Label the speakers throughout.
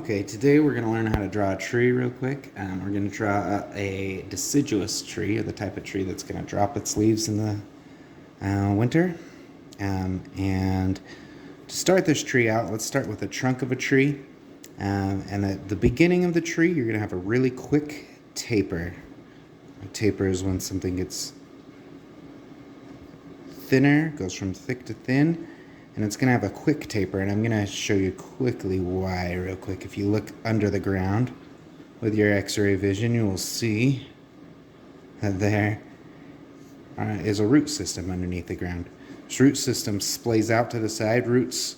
Speaker 1: Okay, today we're going to learn how to draw a tree real quick. We're going to draw a deciduous tree, or the type of tree that's going to drop its leaves in the winter. And to start this tree out, let's start with the trunk of a tree. And at the beginning of the tree, you're going to have a really quick taper. A taper is when something gets thinner, goes from thick to thin. And it's going to have a quick taper, and I'm going to show you quickly why real quick. If you look under the ground with your x-ray vision, you will see that there is a root system underneath the ground. This root system splays out to the side. Roots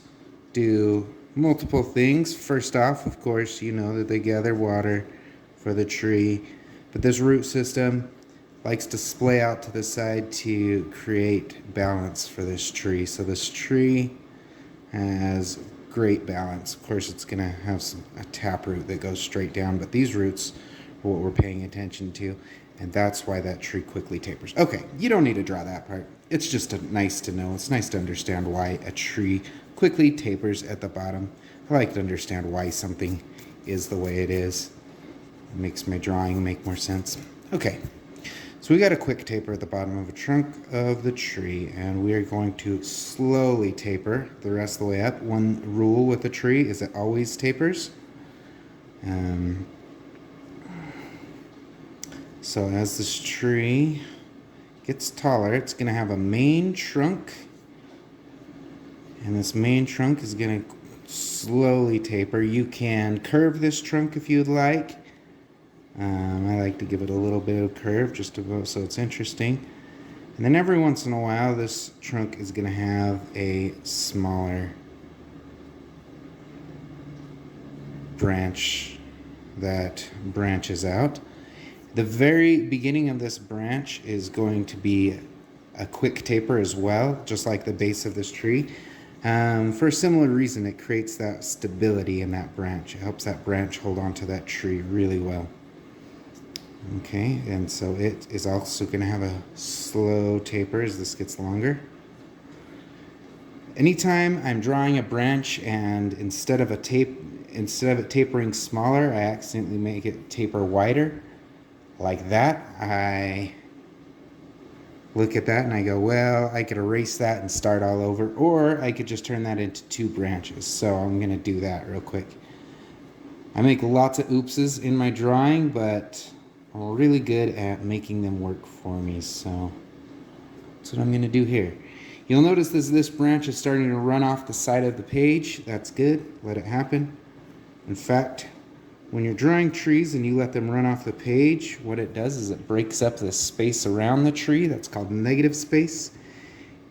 Speaker 1: do multiple things. First off, of course, you know that they gather water for the tree, but this root system likes to splay out to the side to create balance for this tree. So this tree has great balance. Of course, it's going to have a taproot that goes straight down, but these roots are what we're paying attention to, and that's why that tree quickly tapers. Okay, you don't need to draw that part. It's just nice to know. It's nice to understand why a tree quickly tapers at the bottom. I like to understand why something is the way it is. It makes my drawing make more sense. Okay. So we got a quick taper at the bottom of the trunk of the tree, and we are going to slowly taper the rest of the way up. One rule with a tree is it always tapers. So as this tree gets taller, it's going to have a main trunk, and this main trunk is going to slowly taper. You can curve this trunk if you'd like. I like to give it a little bit of curve just so it's interesting. And then every once in a while, this trunk is going to have a smaller branch that branches out. The very beginning of this branch is going to be a quick taper as well, just like the base of this tree. For a similar reason, it creates that stability in that branch. It helps that branch hold on to that tree really well. Okay, and so it is also going to have a slow taper as this gets longer. Anytime I'm drawing a branch and instead of it tapering smaller, I accidentally make it taper wider, like that, I look at that and I go, well, I could erase that and start all over, or I could just turn that into two branches. So I'm going to do that real quick. I make lots of oopses in my drawing, but I'm really good at making them work for me, so that's what I'm going to do here. You'll notice this branch is starting to run off the side of the page. That's good. Let it happen. In fact, when you're drawing trees and you let them run off the page, what it does is it breaks up the space around the tree. That's called negative space.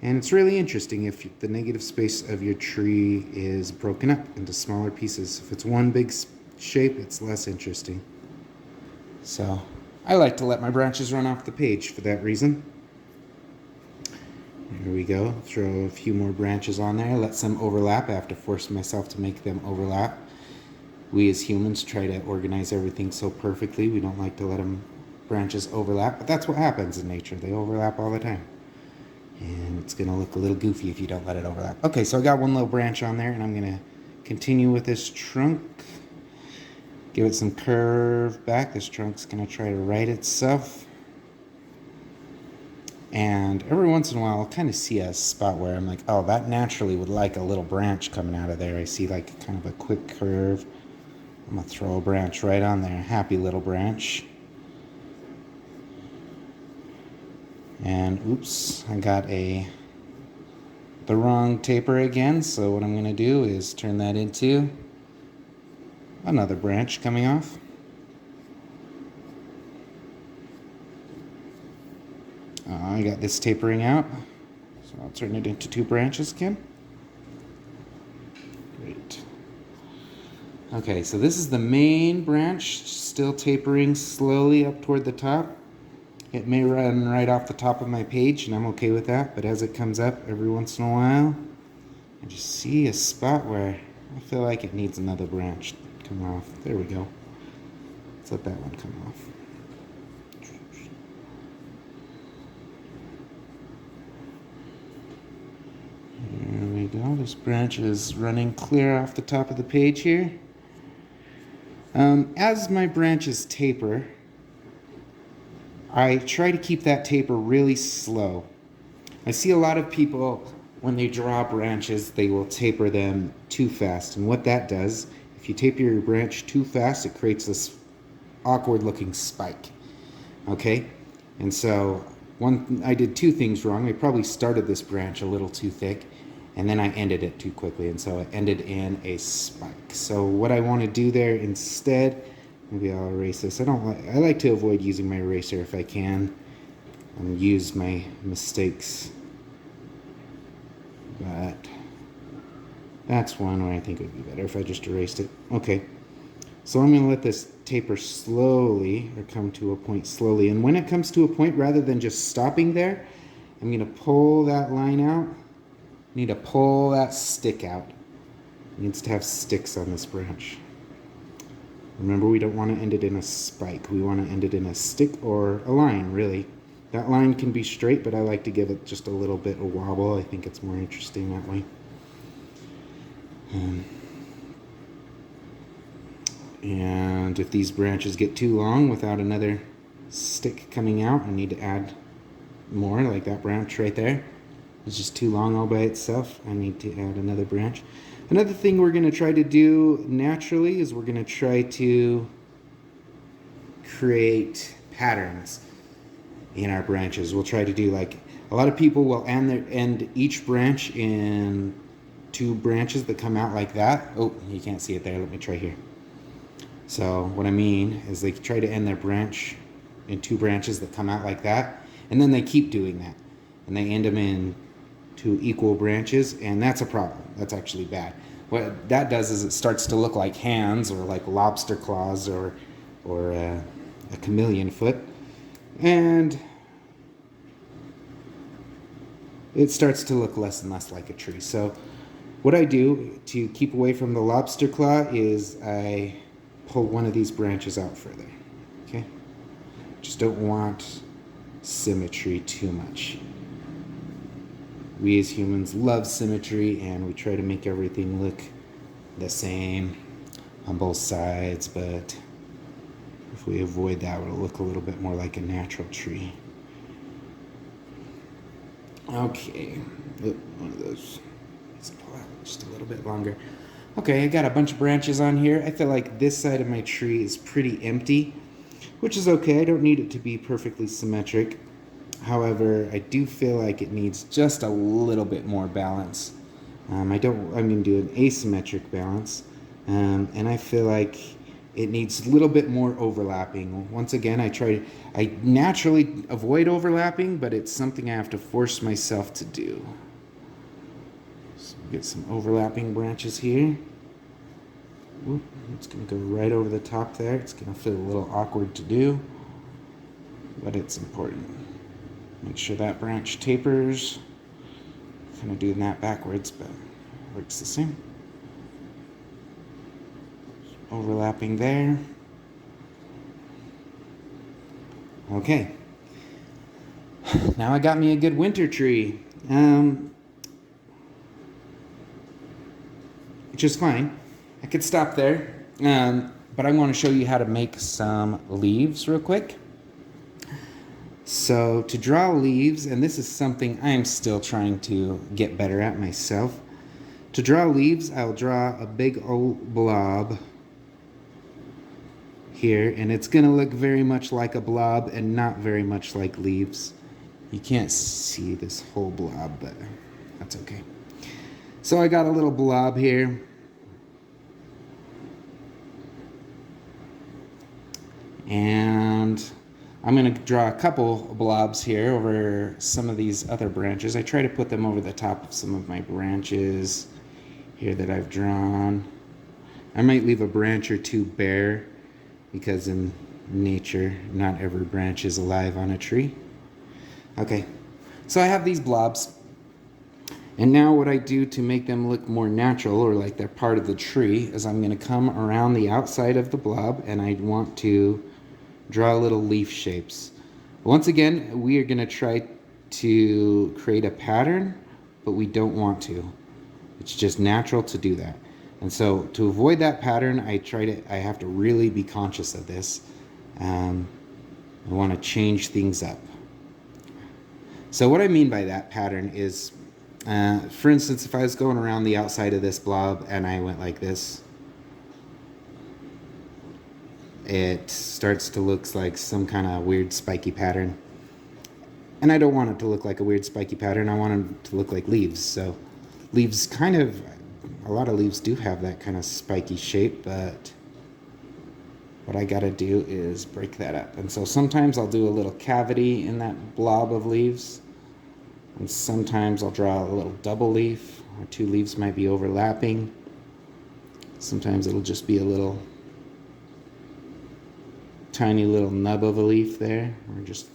Speaker 1: And it's really interesting if the negative space of your tree is broken up into smaller pieces. If it's one big shape, it's less interesting. So I like to let my branches run off the page for that reason. Here we go. Throw a few more branches on there. Let some overlap. I have to force myself to make them overlap. We as humans try to organize everything so perfectly. We don't like to let branches overlap, but that's what happens in nature. They overlap all the time. And it's going to look a little goofy if you don't let it overlap. Okay, so I got one little branch on there, and I'm going to continue with this trunk. Give it some curve back. This trunk's going to try to right itself. And every once in a while, I'll kind of see a spot where I'm like, oh, that naturally would like a little branch coming out of there. I see like kind of a quick curve. I'm going to throw a branch right on there. Happy little branch. And oops, I got the wrong taper again. So what I'm going to do is turn that into another branch coming off. I got this tapering out, so I'll turn it into two branches again. Great. Okay, so this is the main branch, still tapering slowly up toward the top. It may run right off the top of my page, and I'm okay with that, but as it comes up every once in a while, I just see a spot where I feel like it needs another branch come off. There we go. Let's let that one come off. There we go. This branch is running clear off the top of the page here. As my branches taper, I try to keep that taper really slow. I see a lot of people, when they draw branches, they will taper them too fast. And what that does, if you taper your branch too fast, it creates this awkward looking spike. Okay? And so I did two things wrong. I probably started this branch a little too thick, and then I ended it too quickly, and so it ended in a spike. So what I want to do there instead, maybe I'll erase this. I like to avoid using my eraser if I can, and use my mistakes. But that's one where I think it would be better if I just erased it. Okay. So I'm going to let this taper slowly, or come to a point slowly. And when it comes to a point, rather than just stopping there, I'm going to pull that line out. I need to pull that stick out. It needs to have sticks on this branch. Remember, we don't want to end it in a spike. We want to end it in a stick or a line, really. That line can be straight, but I like to give it just a little bit of wobble. I think it's more interesting that way. And if these branches get too long without another stick coming out, I need to add more, like that branch right there. It's just too long all by itself. I need to add another branch. Another thing we're going to try to do naturally is we're going to try to create patterns in our branches. We'll try to do, like, a lot of people will end each branch in two branches that come out like that. Oh, you can't see it there. Let me try here. So what I mean is they try to end their branch in two branches that come out like that, and then they keep doing that, and they end them in two equal branches, and that's a problem. That's actually bad. What that does is it starts to look like hands, or like lobster claws, or a chameleon foot, and it starts to look less and less like a tree. So what I do to keep away from the lobster claw is I pull one of these branches out further. Okay? Just don't want symmetry too much. We as humans love symmetry, and we try to make everything look the same on both sides, but if we avoid that, it'll look a little bit more like a natural tree. Okay, one of those. Let's pull out just a little bit longer. Okay, I got a bunch of branches on here. I feel like this side of my tree is pretty empty, which is okay. I don't need it to be perfectly symmetric. However, I do feel like it needs just a little bit more balance. I'm going to do an asymmetric balance, and I feel like it needs a little bit more overlapping. Once again, I naturally avoid overlapping, but it's something I have to force myself to do. So get some overlapping branches here. Oop, it's going to go right over the top there. It's going to feel a little awkward to do, but it's important. Make sure that branch tapers. I'm kind of doing that backwards, but it works the same. Overlapping there. Okay. Now I got me a good winter tree. Which is fine. I could stop there. But I want to show you how to make some leaves real quick. So to draw leaves, and this is something I'm still trying to get better at myself. To draw leaves, I'll draw a big old blob here, and it's going to look very much like a blob and not very much like leaves. You can't see this whole blob, but that's okay. So I got a little blob here. And I'm going to draw a couple blobs here over some of these other branches. I try to put them over the top of some of my branches here that I've drawn. I might leave a branch or two bare, because in nature, not every branch is alive on a tree. Okay, so I have these blobs. And now what I do to make them look more natural, or like they're part of the tree, is I'm going to come around the outside of the blob, and I want to draw little leaf shapes. Once again, we are going to try to create a pattern, but we don't want to. It's just natural to do that. And so to avoid that pattern, I have to really be conscious of this. I want to change things up. So what I mean by that pattern is, for instance, if I was going around the outside of this blob and I went like this, it starts to look like some kind of weird spiky pattern. And I don't want it to look like a weird spiky pattern. I want it to look like leaves. So leaves kind of, a lot of leaves do have that kind of spiky shape, but what I gotta do is break that up. And so sometimes I'll do a little cavity in that blob of leaves, and sometimes I'll draw a little double leaf, or two leaves might be overlapping. Sometimes it'll just be a little tiny little nub of a leaf there, or just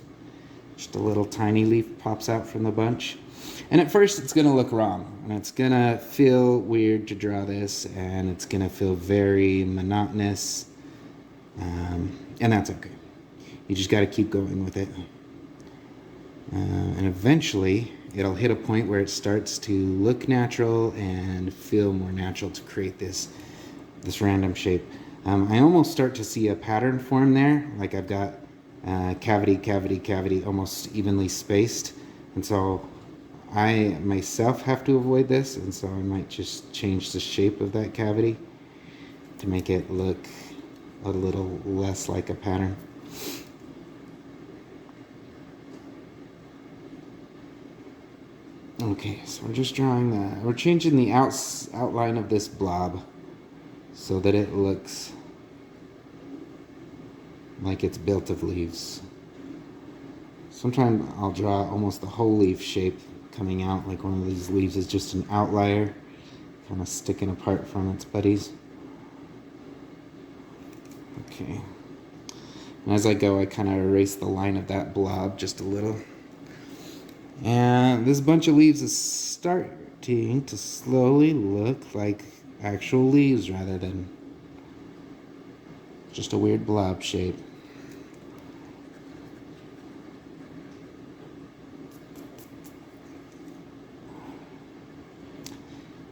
Speaker 1: a little tiny leaf pops out from the bunch. And at first it's gonna look wrong, and it's gonna feel weird to draw this, and it's gonna feel very monotonous, and that's okay. You just gotta keep going with it. And eventually it'll hit a point where it starts to look natural and feel more natural to create this random shape. I almost start to see a pattern form there, like I've got cavity, cavity, cavity, almost evenly spaced. And so I myself have to avoid this, and so I might just change the shape of that cavity to make it look a little less like a pattern. Okay, so we're just drawing we're changing the outline of this blob so that it looks like it's built of leaves. Sometimes I'll draw almost the whole leaf shape coming out, like one of these leaves is just an outlier, kind of sticking apart from its buddies. Okay. And as I go, I kind of erase the line of that blob just a little. And this bunch of leaves is starting to slowly look like actual leaves rather than just a weird blob shape.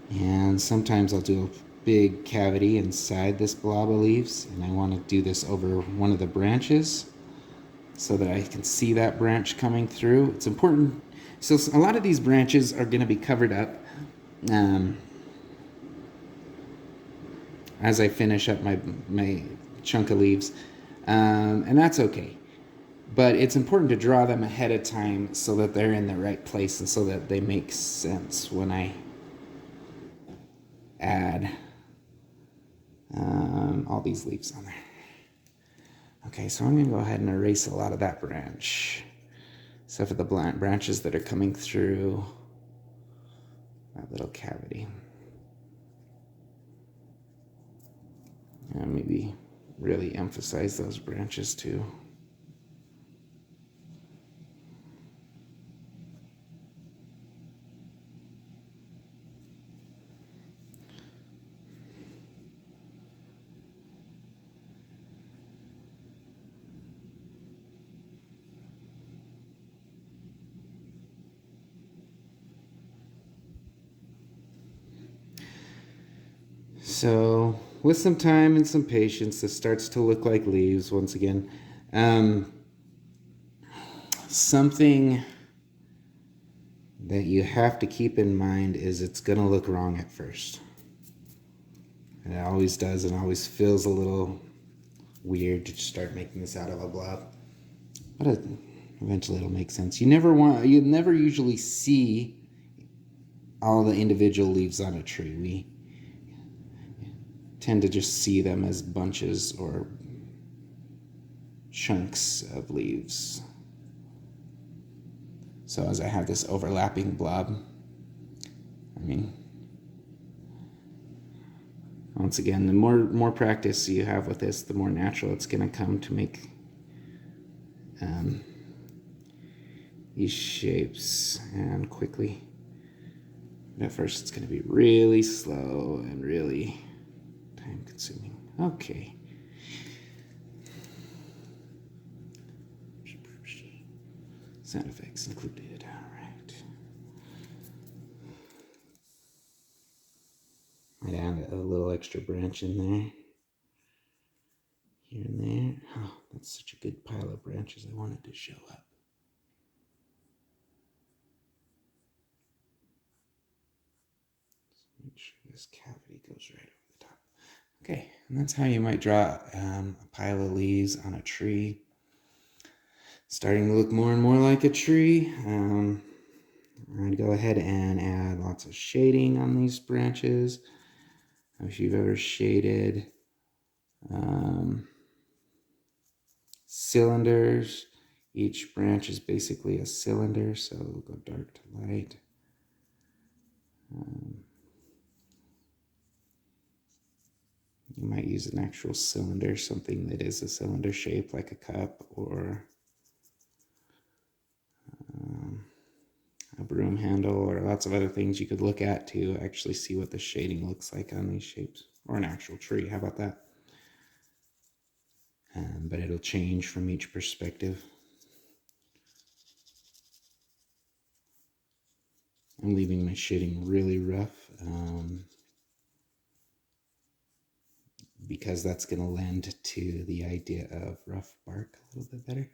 Speaker 1: And sometimes I'll do a big cavity inside this blob of leaves, and I want to do this over one of the branches so that I can see that branch coming through. It's important. So a lot of these branches are going to be covered up as I finish up my chunk of leaves, and that's okay. But it's important to draw them ahead of time so that they're in the right place and so that they make sense when I add all these leaves on there. Okay, so I'm going to go ahead and erase a lot of that branch, except for the branches that are coming through that little cavity. And maybe really emphasize those branches too. So with some time and some patience, this starts to look like leaves once again. Something that you have to keep in mind is it's going to look wrong at first. And it always does, and always feels a little weird to start making this out of a blob. But eventually it'll make sense. You never usually see all the individual leaves on a tree. We tend to just see them as bunches or chunks of leaves. So as I have this overlapping blob, once again, the more practice you have with this, the more natural it's going to come to make these shapes, and quickly. But at first it's going to be really slow and really time consuming. Okay. Sound effects included. All right. And a little extra branch in there. Here and there. Oh, that's such a good pile of branches. I wanted to show up. So make sure this cavity goes right over the top. Okay, and that's how you might draw a pile of leaves on a tree. Starting to look more and more like a tree. I'd go ahead and add lots of shading on these branches. If you've ever shaded cylinders, each branch is basically a cylinder, so we'll go dark to light. You might use an actual cylinder, something that is a cylinder shape like a cup or a broom handle, or lots of other things you could look at to actually see what the shading looks like on these shapes, or an actual tree. How about that? But it'll change from each perspective. I'm leaving my shading really rough because that's going to lend to the idea of rough bark a little bit better.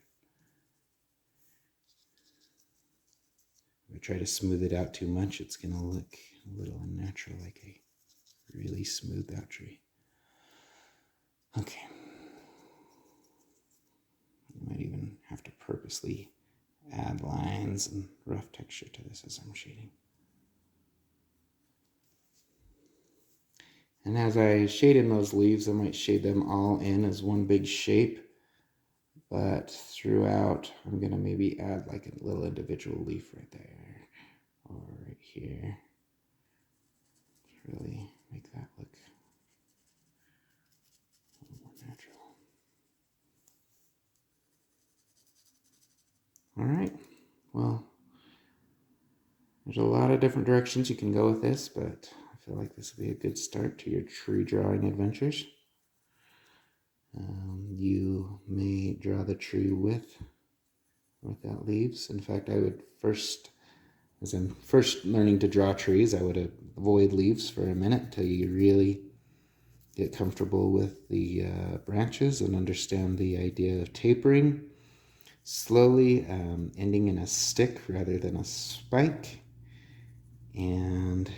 Speaker 1: If I try to smooth it out too much, it's going to look a little unnatural, like a really smoothed out tree. Okay. You might even have to purposely add lines and rough texture to this as I'm shading. And as I shade in those leaves, I might shade them all in as one big shape. But throughout, I'm going to maybe add like a little individual leaf right there or right here to really make that look a little more natural. All right, well, there's a lot of different directions you can go with this, but I feel like this will be a good start to your tree drawing adventures. You may draw the tree with or without leaves. In fact, I would first, as I'm first learning to draw trees, I would avoid leaves for a minute until you really get comfortable with the branches and understand the idea of tapering slowly, ending in a stick rather than a spike. And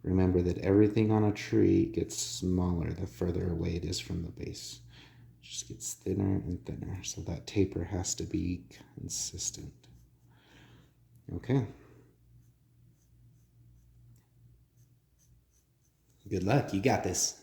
Speaker 1: remember that everything on a tree gets smaller the further away it is from the base. It just gets thinner and thinner, so that taper has to be consistent. Okay. Good luck, you got this.